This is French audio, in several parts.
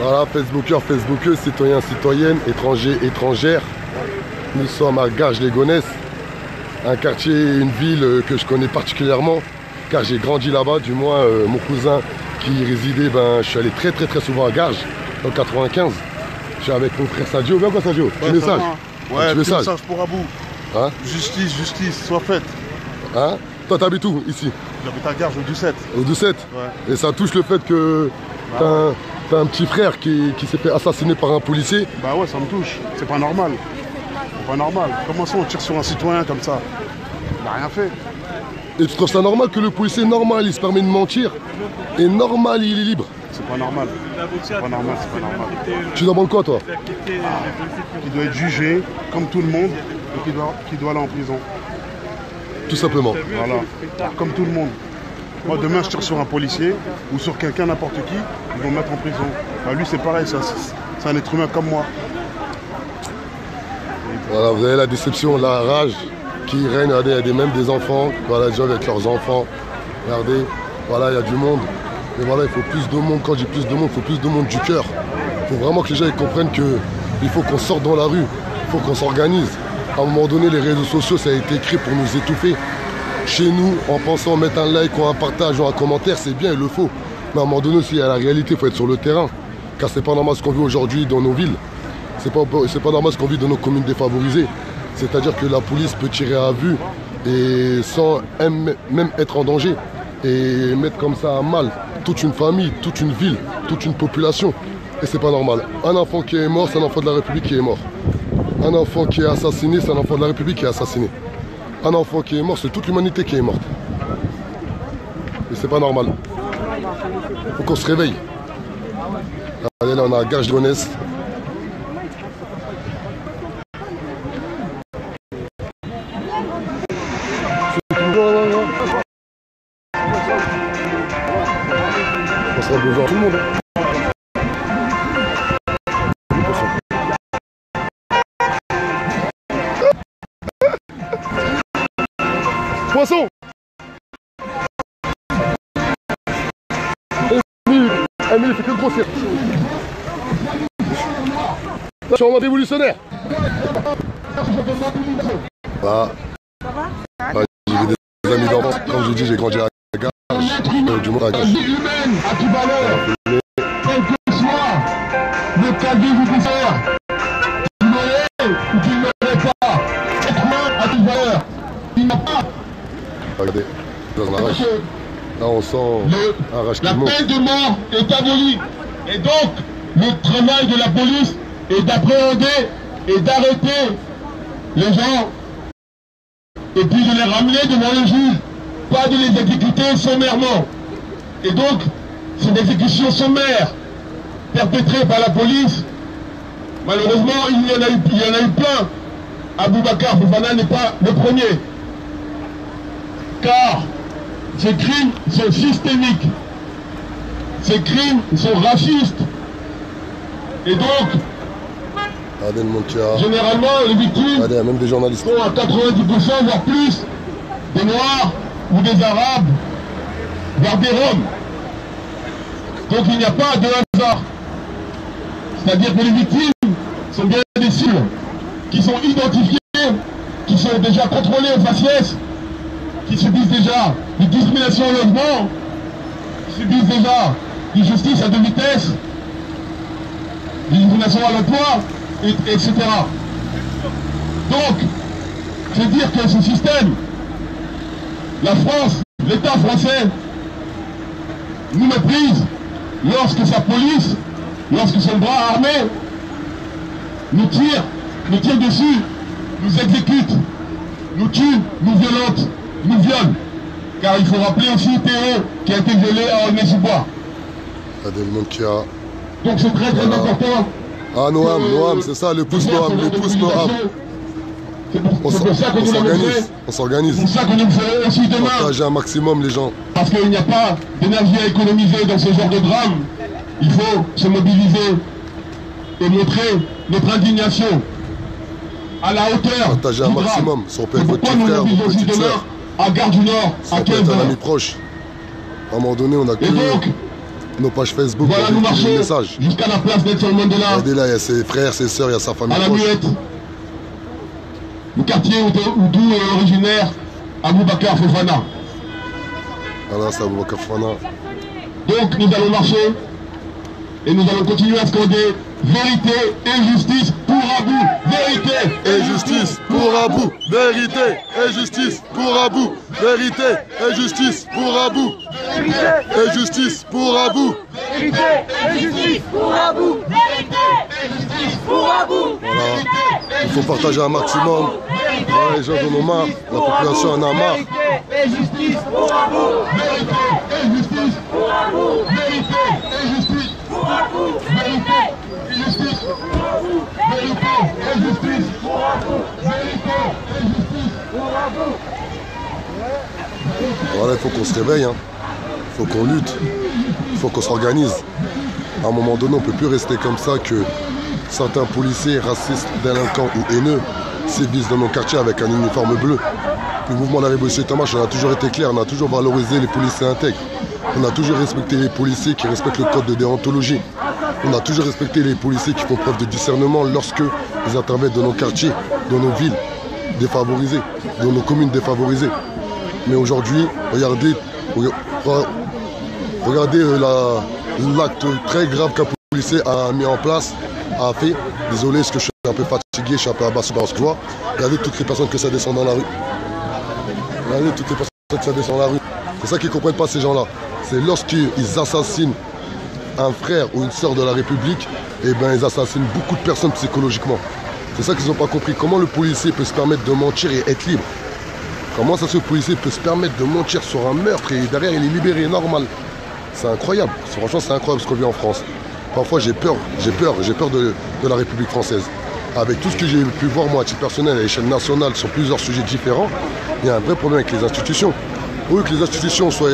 Voilà, Facebookers, Facebookeuses, citoyens, citoyennes, étrangers, étrangères. Nous sommes à Garges-les-Gonesse, un quartier, une ville que je connais particulièrement, car j'ai grandi là-bas, du moins mon cousin qui y résidait, je suis allé très souvent à Garges, en 95. Je suis avec mon frère Sadio. Viens quoi Sadio? Petit message. Ouais, petit message pour Abou. Hein? Justice, soit faite. Hein? Toi t'habites où ici? J'habite à Garges, au 17. Au 17? Ouais. Et ça touche le fait que t'as un petit frère qui s'est fait assassiner par un policier? Bah ouais, ça me touche. C'est pas normal. C'est pas normal. Comment ça on tire sur un citoyen comme ça? Il n'a rien fait. Et tu trouves ça normal que le policier normal il se permet de mentir et normal il est libre? C'est pas normal. C'est pas normal, c'est pas normal. Tu demandes quoi toi? Qui doit être jugé comme tout le monde et qui doit aller en prison. Tout simplement. Voilà. Comme tout le monde. Moi demain je tire sur un policier ou sur quelqu'un, n'importe qui, ils vont me mettre en prison. Bah, lui c'est pareil, c'est un être humain comme moi. Voilà, vous avez la déception, la rage qui règne. Regardez, il y a même des enfants, voilà, des gens avec leurs enfants. Regardez, voilà, il y a du monde. Mais voilà, il faut plus de monde. Quand je dis plus de monde, il faut plus de monde du cœur. Il faut vraiment que les gens ils comprennent qu'il faut qu'on sorte dans la rue, il faut qu'on s'organise. À un moment donné, les réseaux sociaux, ça a été créé pour nous étouffer. Chez nous, en pensant mettre un like ou un partage ou un commentaire, c'est bien, il le faut. Mais à un moment donné aussi, il y a la réalité, il faut être sur le terrain. Car c'est pas normal ce qu'on vit aujourd'hui dans nos villes. C'est pas normal ce qu'on vit dans nos communes défavorisées. C'est-à-dire que la police peut tirer à vue et sans même être en danger. Et mettre comme ça à mal toute une famille, toute une ville, toute une population. Et c'est pas normal. Un enfant qui est mort, c'est un enfant de la République qui est mort. Un enfant qui est assassiné, c'est un enfant de la République qui est assassiné. Un enfant qui est mort, c'est toute l'humanité qui est morte. Et c'est pas normal. Faut qu'on se réveille. Allez, là on a Garges-les-Gonesse. On sera besoin tout le monde. Poisson! Emile fait que de grossir. Je suis en mode révolutionnaire. Bah, j'ai vu des amis d'enfance. Comme je dis, j'ai grandi à Garges. Du monde à Garges. Quel que soit le casier judiciaire, tu l'aurais ou tu ne l'aurais pas. Être humain a toute valeur. Il n'a pas. Regardez, dans un arrache. Là, on sent un arrache qui monte. La peine de mort est abolie. Et donc, le travail de la police est d'appréhender et d'arrêter les gens et puis de les ramener devant le juge, pas de les exécuter sommairement. Et donc, c'est une exécution sommaire perpétrée par la police. Malheureusement, il y en a eu plein. Aboubacar Fofana n'est pas le premier. Car ces crimes sont systémiques. Ces crimes sont racistes. Et donc, regardez le monde qui a... généralement, les victimes regardez, même des journalistes. sont à 90%, voire plus, des Noirs ou des Arabes, voire des Roms. Donc il n'y a pas de hasard. C'est-à-dire que les victimes sont bien des cibles qui sont identifiées, qui sont déjà contrôlées au faciès, qui subissent déjà une discrimination au logement, qui subissent déjà une justice à deux vitesses, une discrimination à l'emploi, etc. Donc, c'est dire que ce système, la France, l'État français, nous méprise lorsque sa police, lorsque son bras armé nous tire dessus, nous exécute, nous tue, nous violente, nous viole. Car il faut rappeler aussi Théo qui a été violé à Aulnay-sous-Bois. Regardez le monde qui a... Donc c'est très important. Ah Noam, c'est ça, le pouce Noam, le pouce Noam. On s'organise. C'est pour ça qu'on nous fait aussi demain. Partager un maximum les gens. Parce qu'il n'y a pas d'énergie à économiser dans ce genre de drame. Il faut se mobiliser et montrer notre indignation à la hauteur. Partager un maximum. Si on peut être votre petit frère, votre petite sœur. À Gare du Nord, si à on peut être un 15 ami proche. À un moment donné, on a que... Et donc, nos pages Facebook, Voilà, nous marchons jusqu'à la place Nelson Mandela. Regardez là, il y a ses frères, ses sœurs, il y a sa famille. À la proche. Muette. Le quartier d'où est originaire Aboubakar Fofana. Voilà, c'est Aboubakar Fofana. Donc nous allons marcher et nous allons continuer à scander vérité et justice pour Abou. Vérité et justice pour Abou. Vérité et justice pour Abou. Vérité et justice pour Abou. Vérité et justice pour Abou. Vérité et justice pour Abou. Vérité et justice pour Abou. Voilà, il faut partager un maximum. Voilà, les gens en ont marre, la population en a marre. Vérité et justice pour Abou. Vérité et justice Pour Abou. Vérité et justice Pour Abou. Vérité et justice pour Abou. Vérité et justice Pour Abou. Vérité et justice Pour Abou. Voilà, il faut qu'on se réveille, hein. Il faut qu'on lutte, il faut qu'on s'organise. À un moment donné, on ne peut plus rester comme ça que certains policiers racistes, délinquants ou haineux sévissent dans nos quartiers avec un uniforme bleu. Le mouvement de la Révolution est en marche, on a toujours été clair, on a toujours valorisé les policiers intègres. On a toujours respecté les policiers qui respectent le code de déontologie. On a toujours respecté les policiers qui font preuve de discernement lorsque ils interviennent dans nos quartiers, dans nos villes défavorisées, dans nos communes défavorisées. Mais aujourd'hui, regardez l'acte très grave qu'un policier a mis en place, a fait. Désolé, parce que je suis un peu fatigué, je suis un peu abassé par ce que je vois. Regardez toutes les personnes que ça descend dans la rue. Regardez toutes les personnes que ça descend dans la rue. C'est ça qu'ils ne comprennent pas, ces gens-là. C'est lorsqu'ils assassinent un frère ou une sœur de la République, et ben ils assassinent beaucoup de personnes psychologiquement. C'est ça qu'ils n'ont pas compris. Comment le policier peut se permettre de mentir et être libre? Comment ça, ce policier peut se permettre de mentir sur un meurtre et derrière il est libéré, normal? C'est incroyable. Franchement, c'est incroyable ce qu'on vit en France. Parfois, j'ai peur de la République française. Avec tout ce que j'ai pu voir, moi, à titre personnel, à l'échelle nationale, sur plusieurs sujets différents, il y a un vrai problème avec les institutions. Oui, que les institutions soient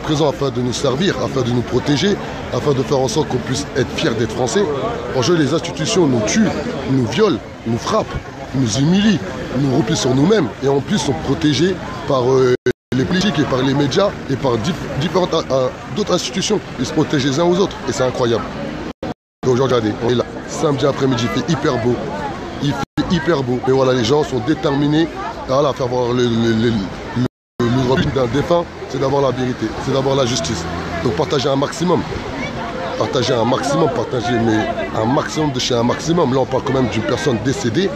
présentes afin de nous servir, afin de nous protéger, afin de faire en sorte qu'on puisse être fiers d'être français. Franchement, les institutions nous tuent, nous violent, nous frappent, nous humilient, nous replient sur nous-mêmes et en plus sont protégés par les politiques et par les médias et par différentes d'autres institutions. Ils se protègent les uns aux autres et c'est incroyable. Donc aujourd'hui, regardez, on est là, samedi après-midi, il fait hyper beau. Il fait hyper beau. Et voilà, les gens sont déterminés à faire voir le but d'un défunt, c'est d'avoir la vérité, c'est d'avoir la justice. Donc partagez un maximum. Partagez un maximum, un maximum de chez un maximum. Là, on parle quand même d'une personne décédée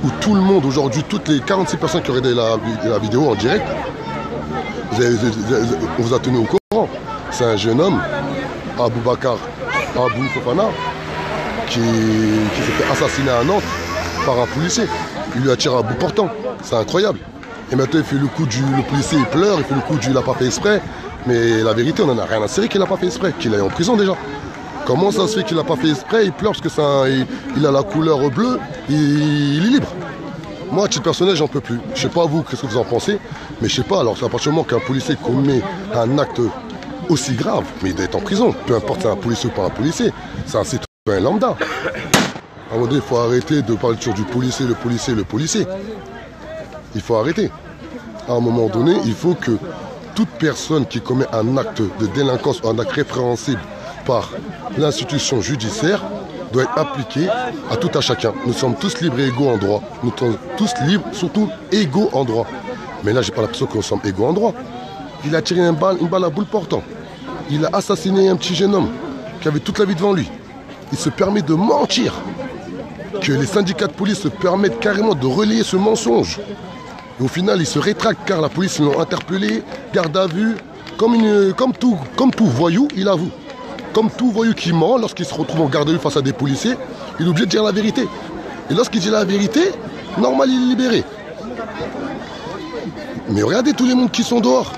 où tout le monde aujourd'hui, toutes les 46 personnes qui auraient la vidéo en direct, on vous a tenu au courant. C'est un jeune homme, Aboubakar Fofana, qui s'est fait assassiner à Nantes par un policier. Il lui a tiré à bout portant. C'est incroyable. Et maintenant, il fait le coup le policier, il pleure, il fait le coup il n'a pas fait exprès. Mais la vérité, on n'en a rien à cirer qu'il n'a pas fait exprès, qu'il est en prison déjà. Comment ça se fait qu'il n'a pas fait exprès? Il pleure parce que il a la couleur bleue, il est libre. Moi, à titre personnel, j'en peux plus. Je sais pas vous, qu'est-ce que vous en pensez, mais je sais pas. Alors, c'est à partir du moment qu'un policier commet un acte aussi grave, mais il doit être en prison. Peu importe si c'est un policier ou pas un policier, c'est un citoyen lambda. À un moment donné, il faut arrêter de parler toujours du policier, le policier. Il faut arrêter. À un moment donné, il faut que toute personne qui commet un acte de délinquance ou un acte répréhensible par l'institution judiciaire doit être appliqué à tout à chacun. Nous sommes tous libres et égaux en droit. Nous sommes tous libres, surtout égaux en droit. Mais là, j'ai pas l'impression que nous sommes égaux en droit. Il a tiré une balle à bout portant. Il a assassiné un petit jeune homme qui avait toute la vie devant lui. Il se permet de mentir. Que les syndicats de police se permettent carrément de relayer ce mensonge. Et au final, il se rétracte car la police l'ont interpellé, garde à vue. Comme tout voyou, il avoue. Comme tout voyou qui ment, lorsqu'il se retrouve en garde à vue face à des policiers, il est obligé de dire la vérité. Et lorsqu'il dit la vérité, normal, il est libéré. Mais regardez tous les mondes qui sont dehors.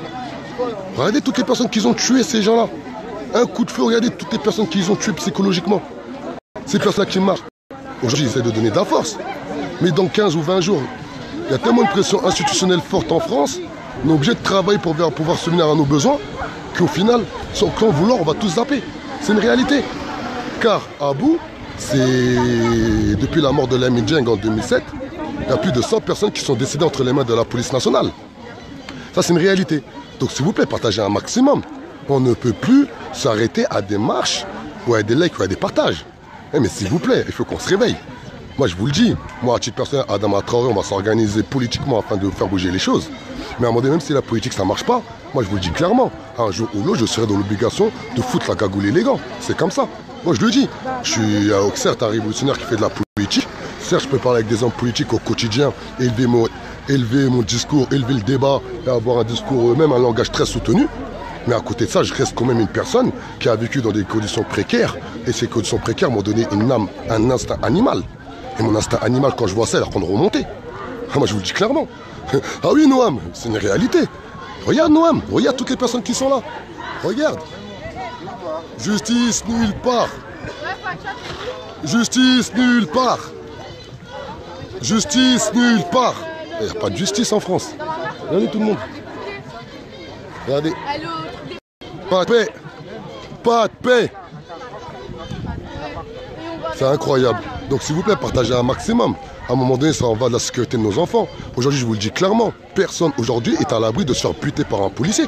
Regardez toutes les personnes qui ont tué ces gens-là. Un coup de feu, regardez toutes les personnes qui ont tué psychologiquement. Ces personnes qui marchent. Aujourd'hui, ils essaient de donner de la force. Mais dans 15 ou 20 jours, il y a tellement de pression institutionnelle forte en France, on est obligé de travailler pour pouvoir subvenir à nos besoins, qu'au final, sans vouloir, on va tous zapper. C'est une réalité. Car à bout, c'est depuis la mort de Lamine Dieng en 2007, il y a plus de 100 personnes qui sont décédées entre les mains de la police nationale. Ça, c'est une réalité. Donc, s'il vous plaît, partagez un maximum. On ne peut plus s'arrêter à des marches ou à des likes ou à des partages. Mais s'il vous plaît, il faut qu'on se réveille. Moi, je vous le dis, moi, à titre personnel, Adama Traoré, on va s'organiser politiquement afin de faire bouger les choses. Mais à un moment donné, même si la politique, ça ne marche pas, moi, je vous le dis clairement, un jour ou l'autre, je serai dans l'obligation de foutre la cagoule et les gants. C'est comme ça. Moi, je le dis. Je suis certes un révolutionnaire qui fait de la politique. Certes, je peux parler avec des hommes politiques au quotidien, élever mon discours, élever le débat et avoir un discours, même un langage très soutenu. Mais à côté de ça, je reste quand même une personne qui a vécu dans des conditions précaires. Et ces conditions précaires m'ont donné une âme, un instinct animal. Et mon instinct animal, quand je vois ça, il est en train de remonter. Moi, je vous le dis clairement. Ah oui, Noam, c'est une réalité. Regarde, Noam, regarde toutes les personnes qui sont là. Regarde. Justice nulle part. Justice nulle part. Justice nulle part. Il n'y a pas de justice en France. Regardez tout le monde. Regardez. Pas de paix. Pas de paix. C'est incroyable. Donc s'il vous plaît, partagez un maximum. À un moment donné, ça en va de la sécurité de nos enfants. Aujourd'hui, je vous le dis clairement, personne aujourd'hui est à l'abri de se faire buter par un policier.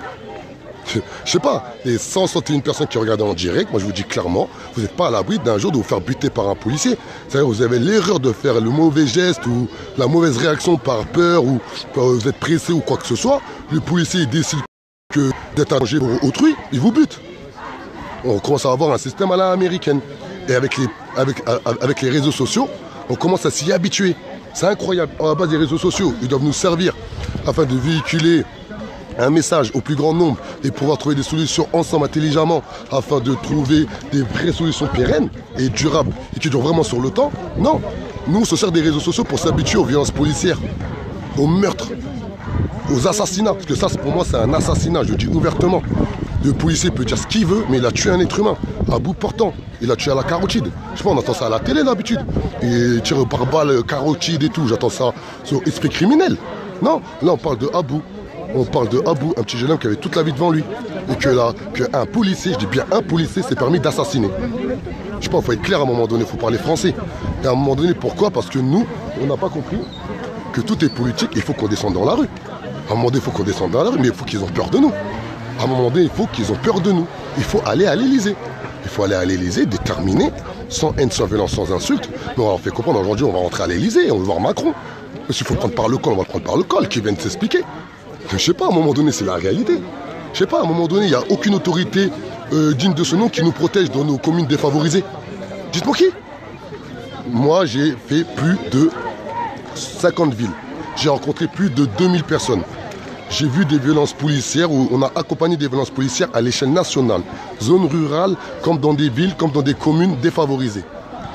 Je sais pas, les 161 personnes qui regardent en direct, moi je vous dis clairement, vous n'êtes pas à l'abri d'un jour de vous faire buter par un policier. C'est-à-dire vous avez l'erreur de faire le mauvais geste ou la mauvaise réaction par peur ou vous êtes pressé ou quoi que ce soit. Le policier décide que d'être un danger pour autrui, il vous bute. On commence à avoir un système à la américaine. Et avec les réseaux sociaux, on commence à s'y habituer. C'est incroyable. À la base des réseaux sociaux, ils doivent nous servir afin de véhiculer un message au plus grand nombre et pouvoir trouver des solutions ensemble intelligemment afin de trouver des vraies solutions pérennes et durables et qui durent vraiment sur le temps. Non, nous on se sert des réseaux sociaux pour s'habituer aux violences policières, aux meurtres, aux assassinats. Parce que ça pour moi c'est un assassinat, je le dis ouvertement. Le policier peut dire ce qu'il veut, mais il a tué un être humain à bout portant. Il a tué à la carotide. Je sais pas, on entend ça à la télé d'habitude. Il tire par balle, carotide et tout. J'entends ça sur esprit criminel. Non, là on parle de Abou. On parle de Abou, un petit jeune homme qui avait toute la vie devant lui. Et qu'un policier, je dis bien un policier, s'est permis d'assassiner. Je sais pas, il faut être clair à un moment donné, il faut parler français. Et à un moment donné, pourquoi? Parce que nous, on n'a pas compris que tout est politique, il faut qu'on descende dans la rue. À un moment donné, il faut qu'on descende dans la rue, mais il faut qu'ils ont peur de nous. À un moment donné, il faut qu'ils ont peur de nous. Il faut aller à l'Élysée. Il faut aller à l'Élysée, déterminé, sans haine, sans violence, sans insulte. Mais on leur fait comprendre, aujourd'hui, on va rentrer à l'Élysée, on va voir Macron. Mais s'il faut le prendre par le col, on va le prendre par le col, qui viennent s'expliquer. Je sais pas, à un moment donné, c'est la réalité. Je sais pas, à un moment donné, il n'y a aucune autorité digne de ce nom qui nous protège dans nos communes défavorisées. Dites-moi qui? Moi, j'ai fait plus de 50 villes. J'ai rencontré plus de 2000 personnes. J'ai vu des violences policières où on a accompagné des violences policières à l'échelle nationale, zone rurale, comme dans des villes, comme dans des communes défavorisées.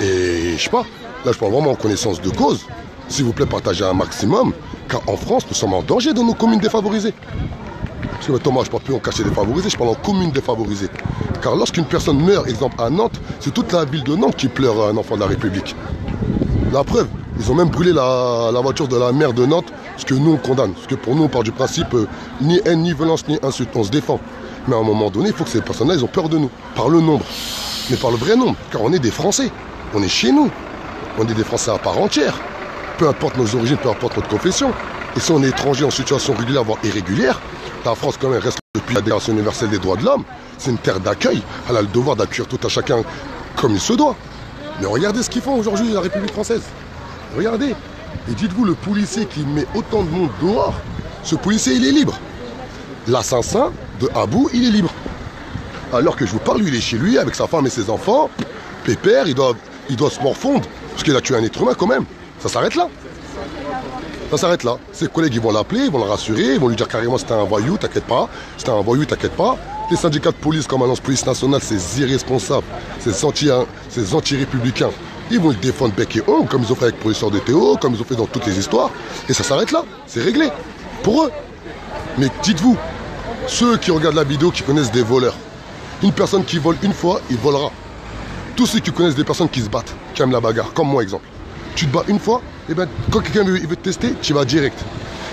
Et je sais pas, là je parle vraiment en connaissance de cause. S'il vous plaît, partagez un maximum, car en France, nous sommes en danger dans nos communes défavorisées. Parce que Thomas, je ne parle plus en quartier défavorisé, je parle en commune défavorisée. Car lorsqu'une personne meurt, exemple à Nantes, c'est toute la ville de Nantes qui pleure un enfant de la République. La preuve, ils ont même brûlé la voiture de la maire de Nantes, ce que nous on condamne. Parce que pour nous on part du principe ni haine, ni violence, ni insulte, on se défend. Mais à un moment donné, il faut que ces personnes-là, ils ont peur de nous. Par le nombre, mais par le vrai nombre. Car on est des Français, on est chez nous. On est des Français à part entière. Peu importe nos origines, peu importe notre confession. Et si on est étranger en situation régulière, voire irrégulière, la France quand même reste depuis la Déclaration universelle des droits de l'homme. C'est une terre d'accueil. Elle a le devoir d'accueillir tout à chacun comme il se doit. Mais regardez ce qu'ils font aujourd'hui la République française. Regardez. Et dites-vous, le policier qui met autant de monde dehors, ce policier, il est libre. L'assassin de Abou, il est libre. Alors que je vous parle, lui, il est chez lui, avec sa femme et ses enfants. Pépère, il doit se morfondre. Parce qu'il a tué un être humain quand même. Ça s'arrête là. Ça s'arrête là. Ses collègues, ils vont l'appeler, ils vont le rassurer, ils vont lui dire carrément c'était un voyou, t'inquiète pas. C'était un voyou, t'inquiète pas. Les syndicats de police comme Alliance Police Nationale, c'est irresponsable, c'est anti-républicain. Ils vont le défendre bec et ongle, comme ils ont fait avec le professeur de Théo, comme ils ont fait dans toutes les histoires. Et ça s'arrête là, c'est réglé. Pour eux. Mais dites-vous, ceux qui regardent la vidéo, qui connaissent des voleurs, une personne qui vole une fois, il volera. Tous ceux qui connaissent des personnes qui se battent, qui aiment la bagarre, comme moi exemple. Tu te bats une fois, et ben quand quelqu'un veut te tester, tu vas direct.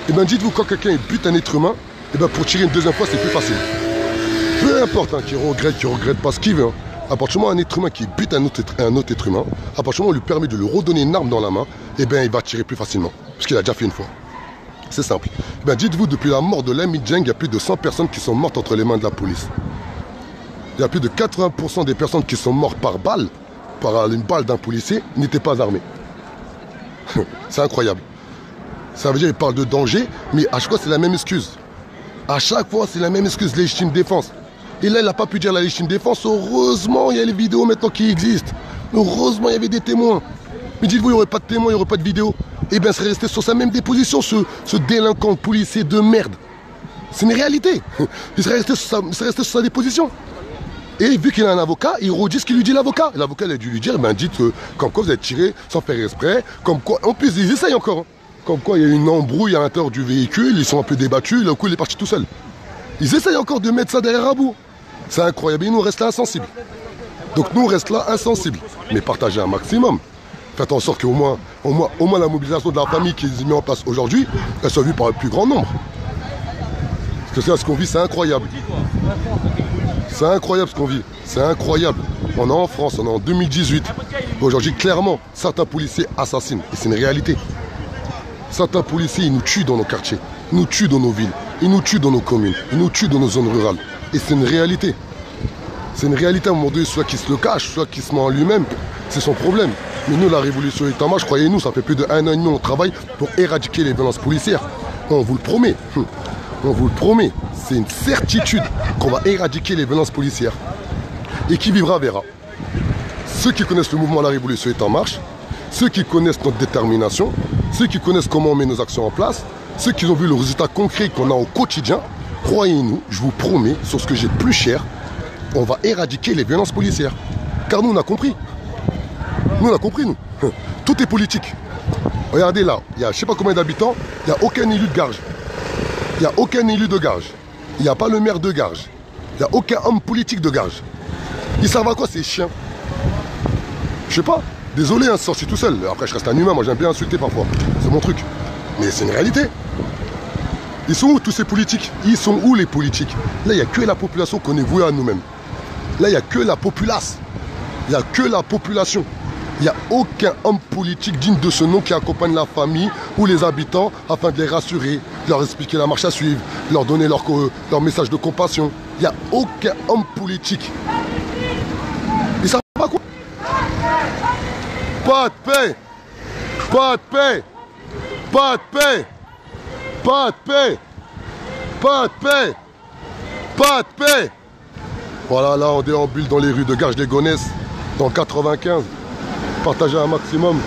Et ben dites-vous, quand quelqu'un bute un être humain, et ben pour tirer une deuxième fois, c'est plus facile. Peu importe, qui regrette pas ce qu'il veut. À partir du moment où un être humain qui bute un autre être humain, à partir du moment où on lui permet de lui redonner une arme dans la main, et ben il va tirer plus facilement. Parce qu'il a déjà fait une fois. C'est simple. Et ben dites-vous, depuis la mort de Lamine Dieng, il y a plus de 100 personnes qui sont mortes entre les mains de la police. il y a plus de 80% des personnes qui sont mortes par balle, par une balle d'un policier, n'étaient pas armées. C'est incroyable. Ça veut dire qu'il parle de danger, mais à chaque fois c'est la même excuse. À chaque fois c'est la même excuse, légitime défense. Et là il n'a pas pu dire la légitime défense. Heureusement il y a les vidéos maintenant qui existent. Heureusement il y avait des témoins. Mais dites-vous, il n'y aurait pas de témoins, il n'y aurait pas de vidéos. Eh bien, il serait resté sur sa même déposition, ce délinquant policier de merde. C'est une réalité. Il serait resté sur sa déposition. Et vu qu'il a un avocat, il redit ce qu'il lui dit l'avocat. L'avocat, il a dû lui dire, ben dites comme quoi vous êtes tiré sans faire exprès. Comme quoi, en plus, ils essayent encore. Hein. Comme quoi, il y a une embrouille à l'intérieur du véhicule, ils sont un peu débattus, le coup, il est parti tout seul. Ils essayent encore de mettre ça derrière un bout. C'est incroyable. Et nous, on reste là insensibles. Donc, nous, on reste là insensibles. Mais partagez un maximum. Faites en sorte qu'au moins la mobilisation de la famille qui est mise en place aujourd'hui, elle soit vue par le plus grand nombre. Parce que c'est ce qu'on vit, c'est incroyable. C'est incroyable ce qu'on vit. C'est incroyable. On est en France, on est en 2018. Aujourd'hui, clairement, certains policiers assassinent. Et c'est une réalité. Certains policiers, ils nous tuent dans nos quartiers. Ils nous tuent dans nos villes. Ils nous tuent dans nos communes. Ils nous tuent dans nos zones rurales. Et c'est une réalité. C'est une réalité à un moment donné, soit qui se le cache, soit qui se ment en lui-même. C'est son problème. Mais nous, la révolution est en marche, croyez-nous, ça fait plus d'1 an et demi on travaille pour éradiquer les violences policières. On vous le promet. On vous le promet. C'est une certitude qu'on va éradiquer les violences policières. Et qui vivra verra. Ceux qui connaissent le mouvement La Révolution est en marche, ceux qui connaissent notre détermination, ceux qui connaissent comment on met nos actions en place, ceux qui ont vu le résultat concret qu'on a au quotidien, croyez-nous, je vous promets, sur ce que j'ai de plus cher, on va éradiquer les violences policières. Car nous, on a compris. Nous, on a compris, nous. Tout est politique. Regardez là, il y a je ne sais pas combien d'habitants, il n'y a aucun élu de Garges. Il n'y a aucun élu de Garges. Il n'y a pas le maire de Garges. Il n'y a aucun homme politique de Garges. Ils servent à quoi ces chiens? Je sais pas. Désolé, hein, sorti tout seul. Après, je reste un humain, moi j'aime bien insulter parfois. C'est mon truc. Mais c'est une réalité. Ils sont où tous ces politiques? Ils sont où les politiques? Là, il n'y a que la population qu'on est voué à nous-mêmes. Là, il n'y a que la populace. Il n'y a que la population. Il n'y a aucun homme politique digne de ce nom qui accompagne la famille ou les habitants afin de les rassurer, leur expliquer la marche à suivre, leur donner leur message de compassion. Il n'y a aucun homme politique. Ils savent pas quoi? Pas de paix! Pas de paix! Pas de paix! Pas de paix! Pas de paix! Pas de paix! Voilà, là on déambule dans les rues de Garges-les-Gonesse, dans le 95. Partagez un maximum.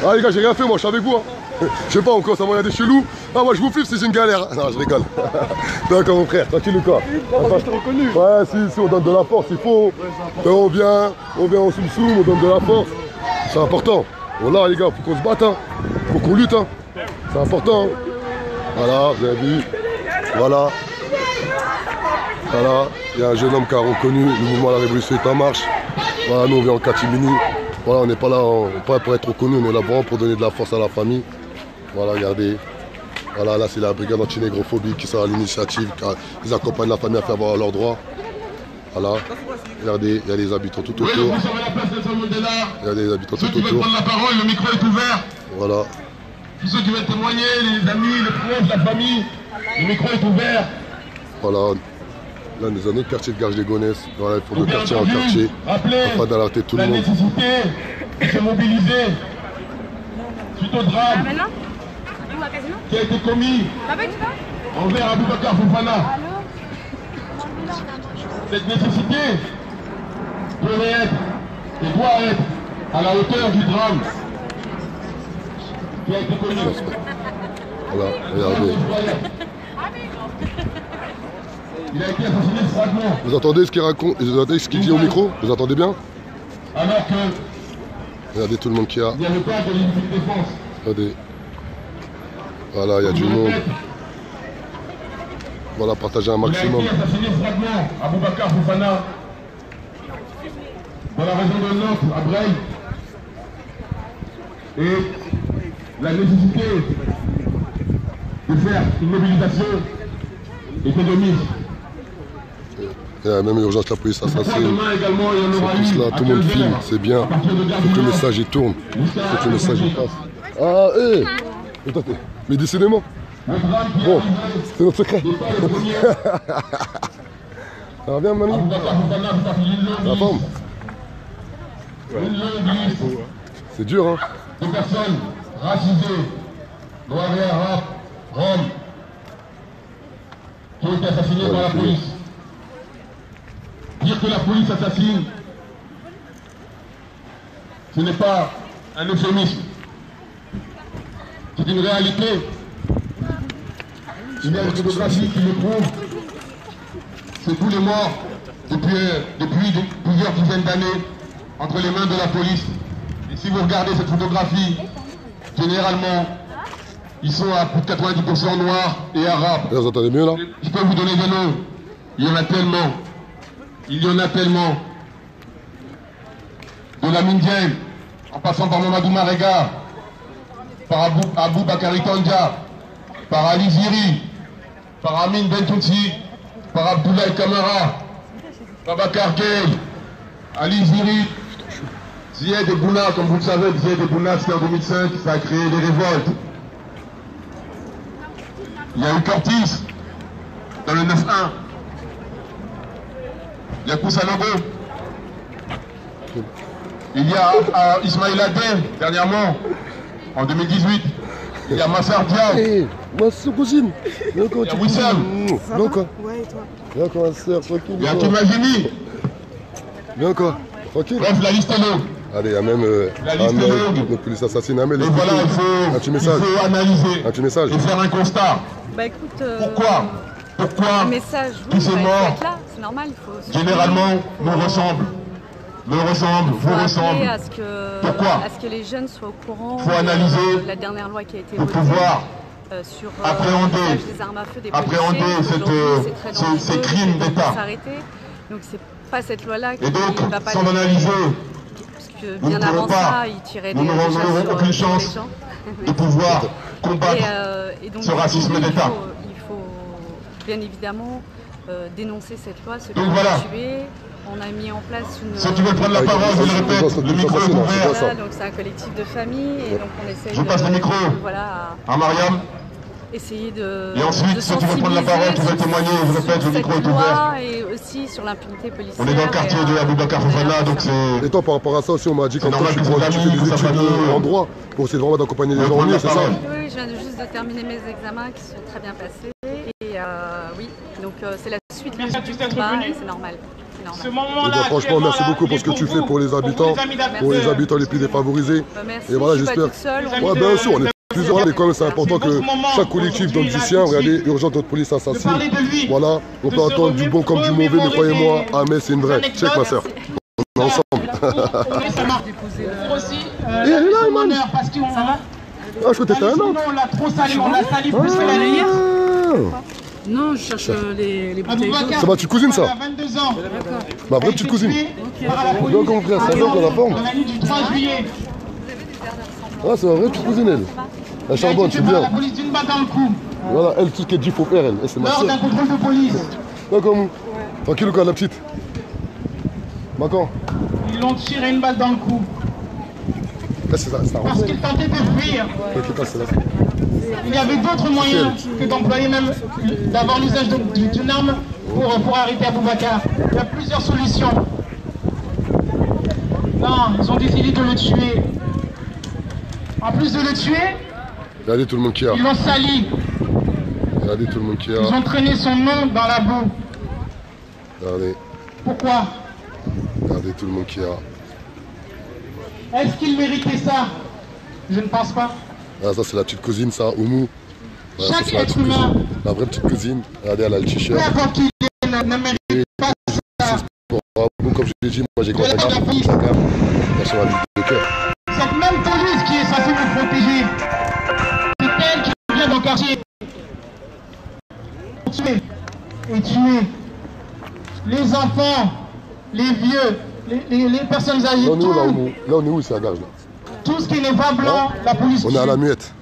Ah les gars, j'ai rien fait moi, je suis avec vous. Hein. Je sais pas, on commence à regarder chelou. Ah moi je vous filme, c'est une galère. Non, je rigole. D'accord mon frère, tranquille ou quoi? Ouais, si, on donne de la force, il faut. On vient en soum-soum, on donne de la force. C'est important. Voilà les gars, faut qu'on se batte. Hein. Faut qu'on lutte. Hein. C'est important. Hein. Voilà, vous avez vu. Voilà. Voilà, il y a un jeune homme qui a reconnu le mouvement La Révolution est en marche. Voilà, nous on vient en catimini. Voilà, on n'est pas là pas pour être reconnu, on est là vraiment pour donner de la force à la famille. Voilà, regardez. Voilà, là c'est la brigade anti-négrophobie qui sera à l'initiative, ils accompagnent la famille à faire valoir leurs droits. Voilà, regardez, il y a des habitants tout autour. Il y a des habitants tout autour. Prendre la parole, le micro est ouvert. Voilà. Tous ceux qui veulent témoigner, les amis, les proches, la famille, le micro est ouvert. Voilà. Là, nous avons notre quartier de Garges-les-Gonesse. Voilà, il faut de quartier en quartier, afin d'alerter tout le monde. La nécessité de se mobiliser suite au drame qui a été commis envers Aboubacar Fofana. Cette nécessité peut être et doit être à la hauteur du drame qui a été commis. Voilà, regardez. Il a été assassiné froidement. Vous entendez ce qu'il raconte? Vous entendez ce qu'il dit au micro? Vous entendez bien? Alors que regardez tout le monde qu'il y a. il y a le corps de légitime défense. Regardez. Voilà, il y a du monde. Voilà, partagez un maximum. Il a été assassiné froidement à Aboubacar Fofana dans la région de Nantes, à Breil. Et la nécessité de faire une mobilisation était de mise. Il y a même urgence, la police assassine. C'est tout cela, tout le monde filme, c'est bien. Il faut que le message y tourne. Il faut que le message y passe. Ah, hé mais décidément. Bon, c'est notre secret. Ça va bien, Mani? La forme? C'est dur, hein? Des personnes racisées, noirs et arabes, roms, qui ont été assassinés par la police. Dire que la police assassine, ce n'est pas un euphémisme. C'est une réalité. Il y a une photographie qui le prouve. C'est tous les morts depuis plusieurs dizaines d'années entre les mains de la police. Et si vous regardez cette photographie, généralement, ils sont à plus de 90% noirs et arabes. Là, vous entendez mieux, là? Je peux vous donner des noms. Il y en a tellement. Il y en a tellement. De Lamine Dieng, en passant par Mamadou Marega, par Abou Bakari Tandja, par Ali Ziri, par Amin Bentoutsi, par Abdoulaye Kamara, Babacar Gueye, Ali Ziri, Zied et Bouna, comme vous le savez, Zied et Bouna, c'était en 2005, ça a créé des révoltes. Il y a eu Cortis, dans le 9-1. Il y a Koussanogo. Il y a Ismaïl Adé, dernièrement, en 2018. Il y a Massar Diab. Hé, ma soeur cousine. Il y a Wissam. Bien quoi? Ouais, et toi? Bien quoi, ma soeur, tranquille. Il y a Kimazini. Bien quoi? Tranquille. Bref, la liste est longue. Allez, il y a même La liste est longue. notre police assassine. Amel, Et voilà, un petit il message. faut analyser Un petit message. et faire un constat. Bah écoute, Pourquoi un message, oui, tous ces bah, il faut morts, être là, c'est normal, il faut... généralement, nous ressemblent. Nous ressemblent, faut vous rappeler ressemblent. à ce que, Pourquoi à ce que les jeunes soient au courant Faut analyser de la dernière loi qui a été pour votée pouvoir sur appréhender l'usage des armes à feu des appréhender policiers. cette, Aujourd'hui, c'est très dangereux, ces crimes il faut d'État. s'arrêter. Donc c'est pas cette loi-là qui Et donc, va pas sans les- analyser, parce que nous bien ne pourrons avant pas, ça, ils tiraient nous des n'aurons chasses sur aucune les chance gens. de pouvoir combattre Et donc, ce racisme il d'État. faut bien évidemment dénoncer cette loi, ceux qui Donc ont voilà. tué. On a mis en place une... Ceux qui veulent prendre la Avec parole, je le une répète, le micro est ouvert. Voilà, donc c'est un collectif de famille et donc on essaye Je passe le micro voilà, à Mariam. essayer de... Et ensuite, de ceux qui veulent prendre la parole, qui veulent témoigner, je répète, le micro est cette ouvert. loi et aussi sur l'impunité policière. On est dans le quartier de Aboubacar Fofana, donc c'est... Et toi, par rapport à ça aussi, on m'a dit C'est qu'en toi, normal tu que fais ses des amis, que sa études famille, en droit pour essayer vraiment d'accompagner les gens au prendre mieux, la c'est ça? parole. Oui, je viens juste de terminer mes examens qui sont très bien passés. Et oui, donc c'est la suite Merci à du tous d'être combat venus. et c'est normal. C'est normal. Ce Eh moment-là, bien, franchement, merci beaucoup pour ce que tu fais pour les habitants, pour les habitants les plus défavorisés. Merci, Et voilà, je suis pas j'espère. toute seule, on Ouais, est bien sûr, on est plusieurs, mais quand même, c'est important C'est que votre moment chaque collectif donne du sien. Regardez, urgence notre police assassine. parler de lui, Voilà, on de peut se entendre du bon comme du mauvais, mais croyez-moi, Ahmed, c'est une vraie. Check ma soeur. On est ensemble. Oui, ça marche. Pour aussi, elle est là, man. honneur, parce qu'on Ah, je crois que t'étais un sinon, autre. on l'a trop salé, on l'a sali plus que la lire. Ah. Non, je cherche les bouteilles d'eau. C'est ma petite cousine, ça. À 22 ans. Ma vraie petite cousine. Par la police. Bien comme frère, ça va qu'on la forme. Dans la nuit du 3 juillet. Ah, c'est ma vraie petite cousine, elle. Elle charbonne, c'est Par bien. la police d'une balle dans le cou. Voilà, elle, tout ce qu'elle dit, il faut faire, elle. Elle, c'est ma Lors soeur. d'un contrôle de police. Bien comme. Tranquille ou quoi, la petite? Macan. Ils l'ont tiré une balle dans le cou. Là, c'est ça, ça Parce rentre. qu'il tentait de fuir. T'inquiète pas, c'est là. Il y avait d'autres moyens que d'employer même d'avoir l'usage d'une arme pour arrêter Aboubacar. Il y a plusieurs solutions. Non, ils ont décidé de le tuer. En plus de le tuer, Regardez tout le monde qui a. ils l'ont sali. Regardez tout le monde qui Ils a. ont traîné son nom dans la boue. Regardez. Pourquoi? Regardez tout le monde qui a. Est-ce qu'il méritait ça? Je ne pense pas. Ah, ça, c'est la petite cousine, ça, Oumou. Voilà, Chaque ça, c'est la être petite humain, cousine. La vraie petite cousine. Regardez, elle a le peu t-shirt. importe qui il est, ne mérite pas ça. Comme je l'ai dit, moi, j'ai De la grandi avec police. chacun. Merci ma vie de cœur. Cette même police qui est censée nous protéger, c'est elle qui vient dans le quartier. Tuer et tuer les enfants, les vieux, les personnes âgées, Là, on est où, là, tout, Oumou? Là, on est où, c'est à gage, là? tout ce qui n'est pas blanc, la police On tue. est à la muette.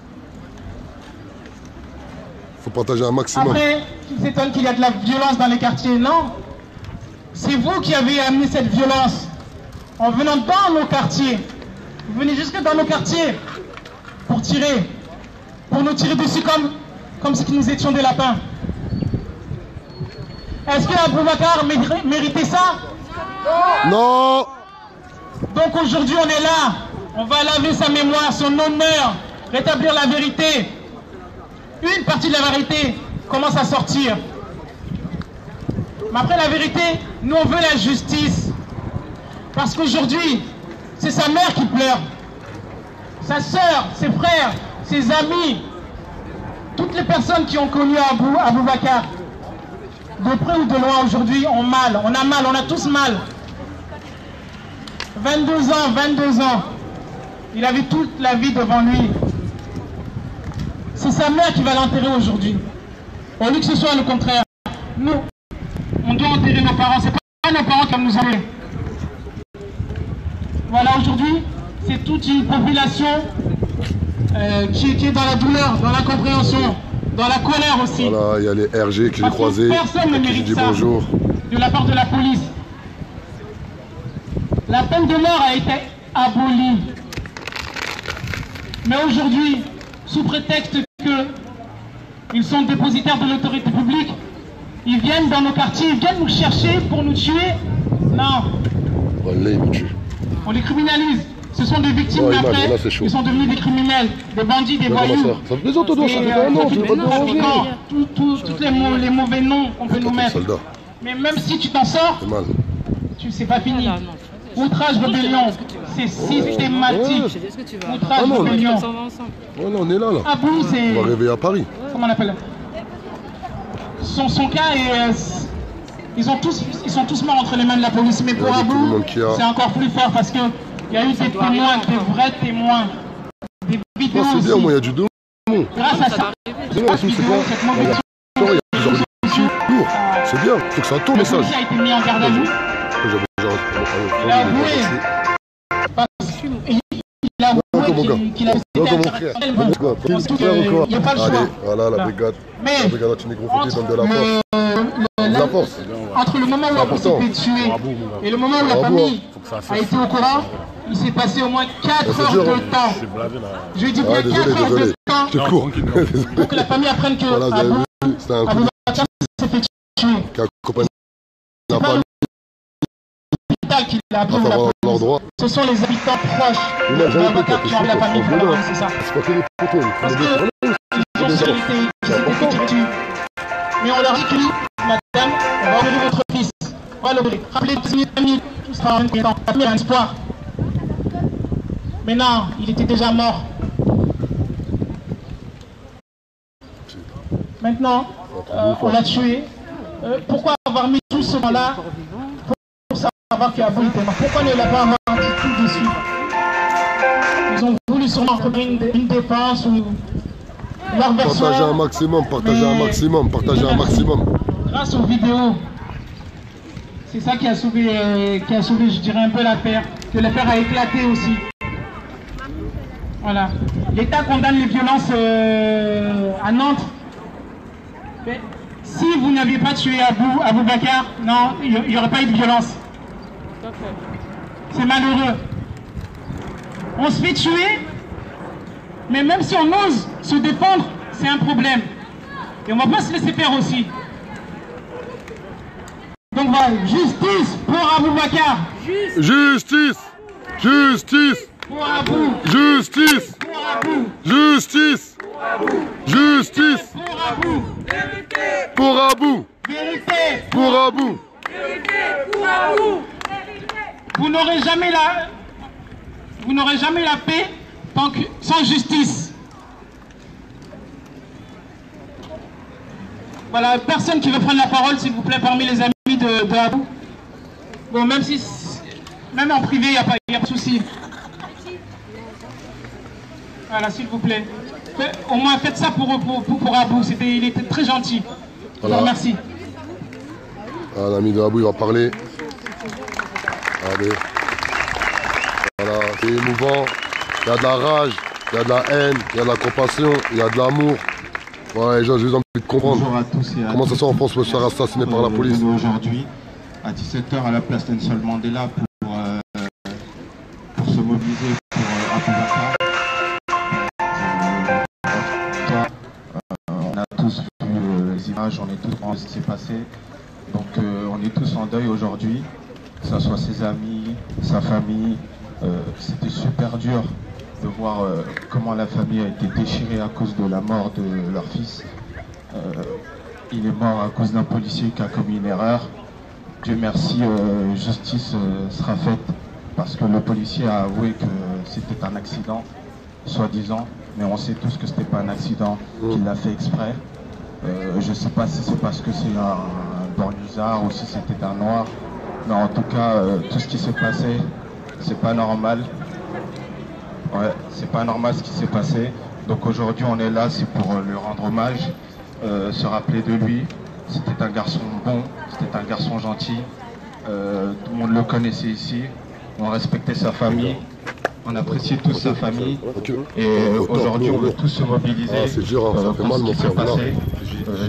Faut partager un maximum. Après, qui s'étonne qu'il y a de la violence dans les quartiers. Non, c'est vous qui avez amené cette violence en venant dans nos quartiers. Vous venez jusque dans nos quartiers pour tirer, pour nous tirer dessus comme si nous étions des lapins. Est-ce que Aboubacar méritait ça? Non. Donc aujourd'hui on est là, on va laver sa mémoire, son honneur, rétablir la vérité. Une partie de la vérité commence à sortir. Mais après la vérité, nous on veut la justice. Parce qu'aujourd'hui, c'est sa mère qui pleure. Sa soeur, ses frères, ses amis, toutes les personnes qui ont connu Aboubacar, de près ou de loin aujourd'hui, ont mal. On a mal, on a tous mal. 22 ans. Il avait toute la vie devant lui. C'est sa mère qui va l'enterrer aujourd'hui. Au lieu que ce soit le contraire. Nous, on doit enterrer nos parents. C'est pas nos parents qui vont nous enlever. Voilà, aujourd'hui, c'est toute une population qui est dans la douleur, dans l'incompréhension, dans la colère aussi. Voilà, il y a les RG qui les croisés, personne ne qui mérite dit ça bonjour. de la part de la police. La peine de mort a été abolie. Mais aujourd'hui, sous prétexte qu'ils sont dépositaires de l'autorité publique, ils viennent dans nos quartiers, ils viennent nous chercher pour nous tuer. Non. Allez, ils nous tuent. On les criminalise. Ce sont des victimes, mais après, ils sont devenus des criminels, des bandits, des voyous. Ça fait plaisir, Todo, ça fait un an, tu veux pas te déranger. Tous les mauvais noms qu'on peut nous mettre. Soldat. Mais même si tu t'en sors, c'est pas fini. Outrage, rébellion, c'est systématique. Outrage, rébellion. Voilà, on est là. Abou, c'est... On va réveiller à Paris. Comment on appelle? Son cas est... Ils sont tous morts entre les mains de la police. Mais pour Abou, c'est encore plus fort parce qu'il y a eu des témoins, des vrais témoins. Des vidéos c'est bien, moi, il y a du démon. Grâce à ça, c'est bien, cette mauvaise c'est bien, il faut que ça tourne, message. Il a été mis en garde à vue. Il a avoué. Il a avoué qu'il avait été interactuel. Il n'y a pas le choix. Voilà, la brigade. La brigade anti-négrophobie donne de la force. Entre le moment où Abou s'est fait tuer et le moment où la famille a été au courant, il s'est passé au moins 4 heures de temps. Je dis bien 4 heures de temps. Je cours. Pour que la famille apprenne que Abou s'est fait tuer. Qui accompagne la famille. Qu'il a appris la police. Ce sont les habitants proches de l'avocat qui ont la famille pour la c'est ça. C'est pas que les photos. Parce qu'ils ont sécurité, ils étaient fait tuer. Mais on leur dit que, madame, on va enlever votre fils. On va l'ouvrir. Rappelez 10 minutes, tout sera en même temps. Il y a un espoir. Mais non, il était déjà mort. Maintenant, on l'a tué. Pourquoi avoir mis tout ce temps-là pour savoir qu'Abou était mort? Pourquoi ne l'a pas dit tout de suite? Ils ont voulu sûrement trouver une défense ou leur version. Partager un maximum, partager un maximum. Grâce aux vidéos, c'est ça qui a sauvé, je dirais, un peu l'affaire. Que l'affaire a éclaté aussi. Voilà. L'État condamne les violences à Nantes. Mais si vous n'aviez pas tué Aboubacar, non, il n'y aurait pas eu de violence. C'est malheureux. On se fait tuer, mais même si on ose se défendre, c'est un problème. Et on ne va pas se laisser faire aussi. Donc voilà, justice pour Aboubacar. Justice. Justice. Pour Abou. Justice. Pour Abou. Justice. Justice. Pour Abou. Pour Abou. Vérité. Pour Abou. Pour Abou. Vous n'aurez jamais la paix sans justice. Voilà, personne qui veut prendre la parole, s'il vous plaît, parmi les amis de Abou. Bon, même en privé, il n'y a pas de souci. Voilà, s'il vous plaît. Au moins, faites ça pour Abou. Il était très gentil. Voilà. Je vous remercie. L'ami de Abou, il va parler. Allez. Voilà, c'est émouvant. Il y a de la rage, il y a de la haine, il y a de la compassion, il y a de l'amour. Voilà, les gens, j'ai juste envie de comprendre. Bonjour à tous et à comment ça se fait en France peut se faire assassiner par la police. Aujourd'hui, à 17h à la place Nelson Mandela pour se mobiliser pour Aboubacar. On a tous vu les images, on est tous dans ce qui s'est passé. Donc on est tous en deuil aujourd'hui, que ce soit ses amis, sa famille. C'était super dur de voir comment la famille a été déchirée à cause de la mort de leur fils. Il est mort à cause d'un policier qui a commis une erreur. Dieu merci, justice sera faite parce que le policier a avoué que c'était un accident, soi-disant, mais on sait tous que c'était pas un accident, qu'il l'a fait exprès. Je ne sais pas si c'est parce que c'est un banlieusard ou si c'était un noir, mais en tout cas, tout ce qui s'est passé, c'est pas normal. Ouais, c'est pas normal ce qui s'est passé. Donc aujourd'hui, on est là, c'est pour lui rendre hommage, se rappeler de lui. C'était un garçon bon, c'était un garçon gentil. Tout le monde le connaissait ici. On respectait sa famille. On appréciait tous sa famille. Et aujourd'hui, on veut tous se mobiliser. C'est dur, hein, ça fait mal, mon frère.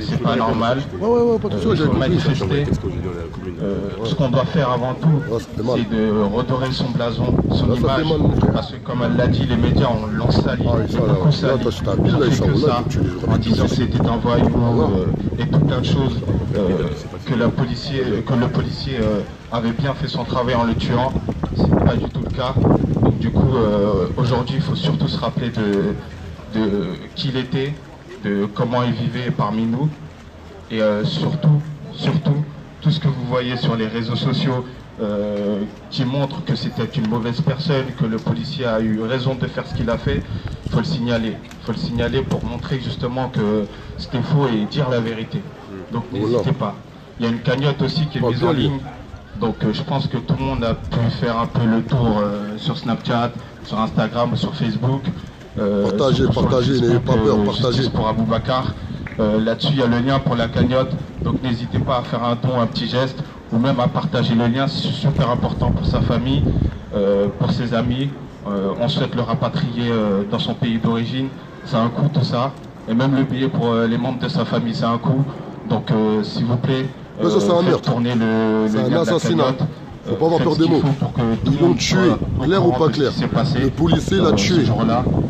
C'est pas normal. Ouais, pas tout ça, j'ai manifester. Ce qu'on doit faire avant tout, c'est de redorer son blason, son image. Parce que comme elle l'a dit, les médias l'ont sali, beaucoup sali. En disant que c'était un voyou et tout plein de choses, que le policier avait bien fait son travail en le tuant. C'est pas du tout le cas. Donc du coup, aujourd'hui, il faut surtout se rappeler de qui il était, de comment il vivait parmi nous, et surtout, tout ce que vous voyez sur les réseaux sociaux qui montrent que c'était une mauvaise personne, que le policier a eu raison de faire ce qu'il a fait, il faut le signaler. Il faut le signaler pour montrer justement que c'était faux et dire la vérité. Donc n'hésitez pas. Il y a une cagnotte aussi qui est mise en ligne. Donc je pense que tout le monde a pu faire un peu le tour sur Snapchat, sur Instagram ou sur Facebook. Partagez, n'ayez pas peur, partagez. Pour Aboubacar. Là-dessus, il y a le lien pour la cagnotte. Donc n'hésitez pas à faire un don, un petit geste, ou même à partager le lien. C'est super important pour sa famille, pour ses amis. On souhaite le rapatrier dans son pays d'origine. Ça a un coût tout ça. Et même le billet pour les membres de sa famille, ça a un coût. Donc s'il vous plaît, tournez le lien de la cagnotte. Faut pas avoir peur des mots. Ils l'ont tué, clair ou pas clair. Le policier l'a tué.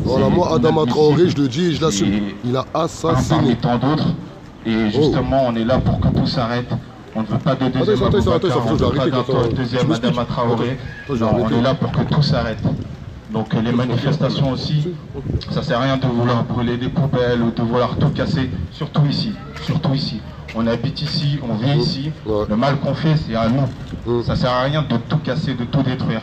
Voilà, moi, Adama Traoré, je le dis et je l'assume. Il a assassiné. Parmi tant d'autres. Et justement, on est là pour que tout s'arrête. On ne veut pas de deuxième Aboubacar, on ne veut pas d'un deuxième Adama Traoré. On est là pour que tout s'arrête. Donc les manifestations aussi, ça sert à rien de vouloir brûler des poubelles ou de vouloir tout casser, surtout ici. On habite ici, on vit ici. Le mal qu'on fait, c'est à nous. Ça sert à rien de tout casser, de tout détruire.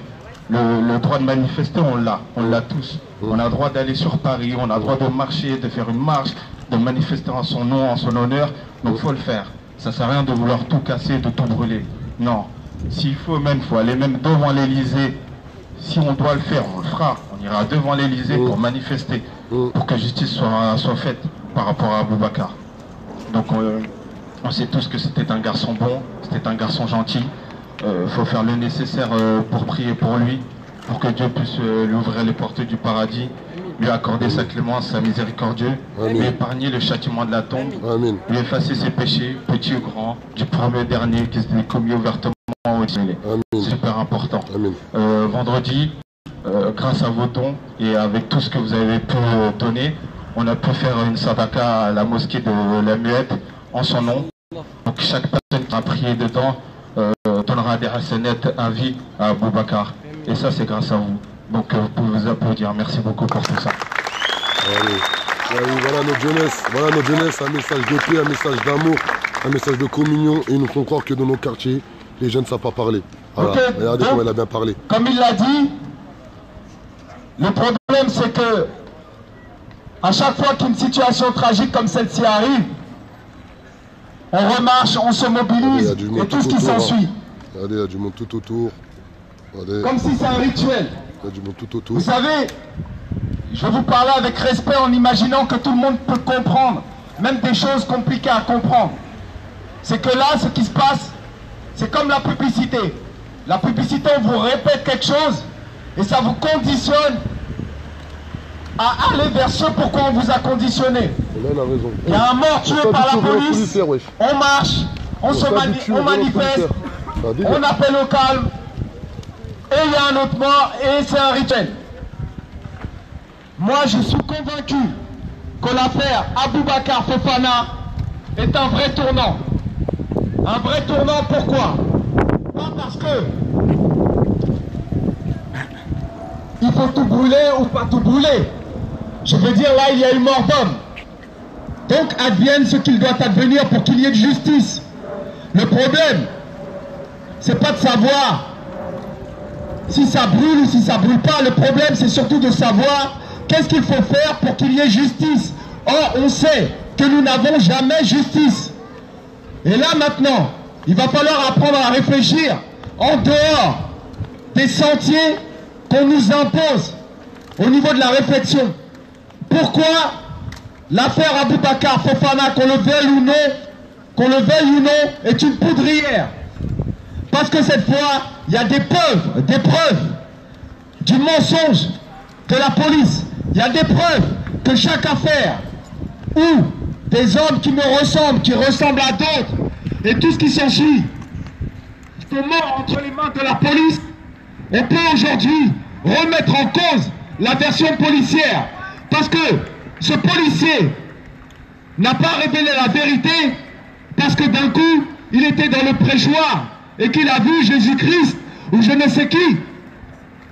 Le droit de manifester, on l'a tous. On a le droit d'aller sur Paris, on a le droit de marcher, de faire une marche, de manifester en son nom, en son honneur. Donc il faut le faire. Ça sert à rien de vouloir tout casser, de tout brûler. Non. S'il faut même, il faut aller même devant l'Elysée. Si on doit le faire, on le fera. On ira devant l'Elysée pour manifester, pour que justice soit faite par rapport à Aboubacar. Donc on sait tous que c'était un garçon bon, c'était un garçon gentil. Faut faire le nécessaire pour prier pour lui, pour que Dieu puisse lui ouvrir les portes du paradis, lui accorder sa clémence, sa miséricorde, lui épargner le châtiment de la tombe, lui effacer ses péchés, petits ou grands, du premier au dernier, qui se commis ouvertement au ciel. C'est super important. Vendredi, grâce à vos dons et avec tout ce que vous avez pu donner, on a pu faire une sadaka à la mosquée de la Muette en son nom. Donc chaque personne qui a prié dedans donnera des hasanettes à vie à Aboubacar. Et ça, c'est grâce à vous. Donc vous pouvez vous applaudir. Merci beaucoup pour tout ça. Voilà notre jeunesse, un message de paix, un message d'amour, un message de communion. Et ils nous font croire que dans nos quartiers, les jeunes ne savent pas parler. Voilà. Regardez comment elle a bien parlé. Comme il l'a dit, le problème c'est que à chaque fois qu'une situation tragique comme celle-ci arrive, on remarche, on se mobilise et tout ce qui s'ensuit. Regardez, il y a du monde tout autour. Regardez. Comme si c'est un rituel. Il y a du monde tout autour. Vous savez, je vais vous parler avec respect en imaginant que tout le monde peut comprendre, même des choses compliquées à comprendre. C'est que là, ce qui se passe, c'est comme la publicité. La publicité, on vous répète quelque chose et ça vous conditionne à aller vers ce pourquoi on vous a conditionné. Il y a un mort tué par la police, on marche, on manifeste, on appelle au calme, et il y a un autre mort, et c'est un rituel. Moi, je suis convaincu que l'affaire Aboubacar Fofana est un vrai tournant. Un vrai tournant, pourquoi? Pas parce que il faut tout brûler ou pas tout brûler. Je veux dire, là, il y a eu mort d'homme. Donc, advienne ce qu'il doit advenir pour qu'il y ait de justice. Le problème, c'est pas de savoir si ça brûle ou si ça brûle pas. Le problème, c'est surtout de savoir qu'est-ce qu'il faut faire pour qu'il y ait justice. Or, on sait que nous n'avons jamais justice. Et là, maintenant, il va falloir apprendre à réfléchir en dehors des sentiers qu'on nous impose au niveau de la réflexion. Pourquoi l'affaire Aboubacar Fofana, qu'on le veuille ou non, est une poudrière? Parce que cette fois, il y a des preuves du mensonge de la police. Il y a des preuves que chaque affaire où des hommes qui me ressemblent, qui ressemblent à d'autres, et tout ce qui s'ensuit, sont morts entre les mains de la police. On peut aujourd'hui remettre en cause la version policière. Parce que ce policier n'a pas révélé la vérité parce que d'un coup, il était dans le préchoir et qu'il a vu Jésus-Christ ou je ne sais qui.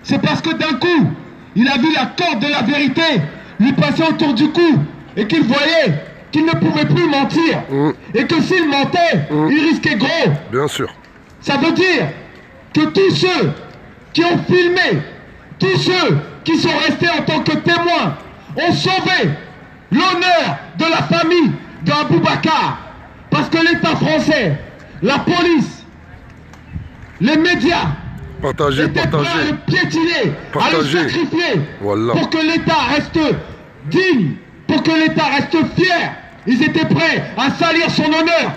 C'est parce que d'un coup, il a vu la corde de la vérité lui passer autour du cou et qu'il voyait qu'il ne pouvait plus mentir. Et que s'il mentait, il risquait gros. Bien sûr. Ça veut dire que tous ceux qui ont filmé, tous ceux qui sont restés en tant que témoins, ont sauvé l'honneur de la famille d'Aboubacar. Parce que l'État français, la police, les médias étaient prêts à le piétiner, à le sacrifier, pour que l'État reste digne, pour que l'État reste fier. Ils étaient prêts à salir son honneur.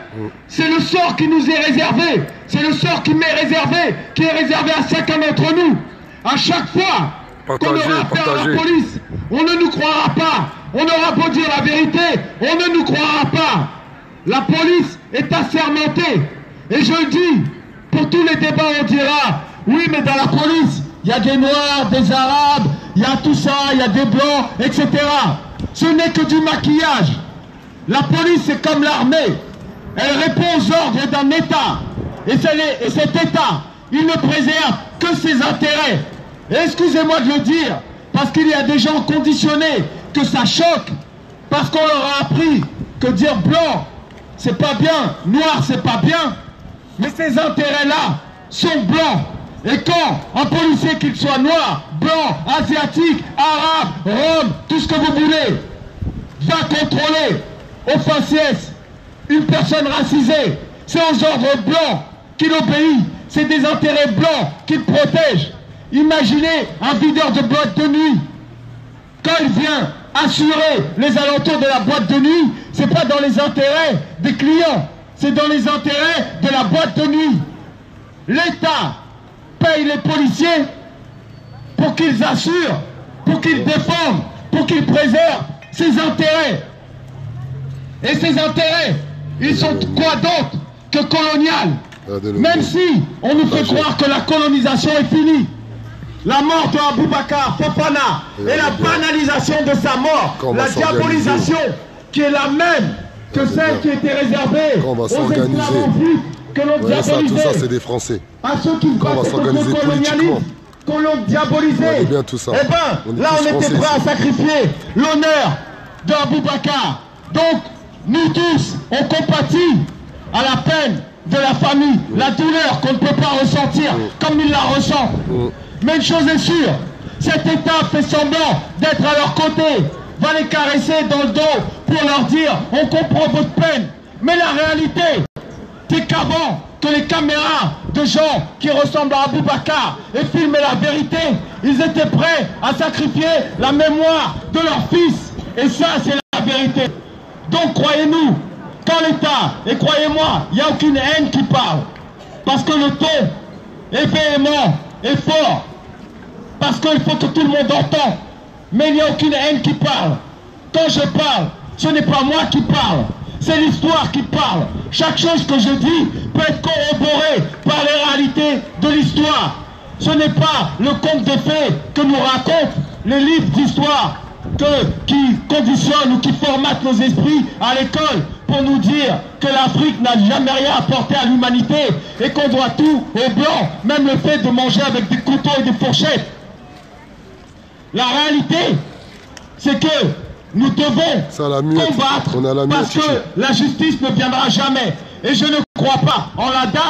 C'est le sort qui nous est réservé. C'est le sort qui m'est réservé, qui est réservé à chacun d'entre nous. À chaque fois qu'on aura affaire à la police, on ne nous croira pas. On aura beau dire la vérité, on ne nous croira pas. La police est assermentée. Et je le dis, pour tous les débats, on dira, oui, mais dans la police, il y a des Noirs, des Arabes, il y a tout ça, il y a des Blancs, etc. Ce n'est que du maquillage. La police, c'est comme l'armée. Elle répond aux ordres d'un État. Et cet État, il ne préserve que ses intérêts. Et excusez-moi de le dire, parce qu'il y a des gens conditionnés, que ça choque, parce qu'on leur a appris que dire blanc, c'est pas bien, noir, c'est pas bien. Mais ces intérêts-là sont blancs. Et quand un policier, qu'il soit noir, blanc, asiatique, arabe, rome, tout ce que vous voulez, va contrôler au faciès une personne racisée, c'est aux ordres blancs qu'il obéit, c'est des intérêts blancs qu'il protège. Imaginez un videur de boîte de nuit, quand il vient assurer les alentours de la boîte de nuit, c'est pas dans les intérêts des clients, c'est dans les intérêts de la boîte de nuit. L'État paye les policiers pour qu'ils assurent, pour qu'ils défendent, pour qu'ils préservent ses intérêts. Et ces intérêts, ils sont quoi d'autre que colonial? Même si on nous fait croire que la colonisation est finie. La mort de Aboubacar Fofana et la banalisation de sa mort, la diabolisation qui est la même que celle qui était réservée aux esclaves que l'on diabolisait. Tout ça, c'est des Français. À ceux qui on va s'organiser politiquement. Qu'on l'on diabolisait. Bien tout ça. Eh bien, là, on était prêts à sacrifier l'honneur d'Aboubacar. Donc, nous tous, on compatit à la peine de la famille, la douleur qu'on ne peut pas ressentir comme ils la ressentent. Mais une chose est sûre, cet État fait semblant d'être à leur côté, va les caresser dans le dos pour leur dire « on comprend votre peine ». Mais la réalité, c'est qu'avant que les caméras de gens qui ressemblent à Aboubacar aient filmé la vérité, ils étaient prêts à sacrifier la mémoire de leur fils. Et ça, c'est la vérité. Donc croyez-nous, quand l'État, et croyez-moi, il n'y a aucune haine qui parle, parce que le ton est véhément, est fort, parce qu'il faut que tout le monde entende, mais il n'y a aucune haine qui parle. Quand je parle, ce n'est pas moi qui parle, c'est l'histoire qui parle. Chaque chose que je dis peut être corroborée par les réalités de l'histoire. Ce n'est pas le conte de fées que nous racontent les livres d'histoire qui conditionnent ou qui formatent nos esprits à l'école pour nous dire que l'Afrique n'a jamais rien apporté à l'humanité et qu'on doit tout aux Blancs, même le fait de manger avec des couteaux et des fourchettes. La réalité, c'est que nous devons combattre parce que la justice ne viendra jamais. Et je ne crois pas en la dame.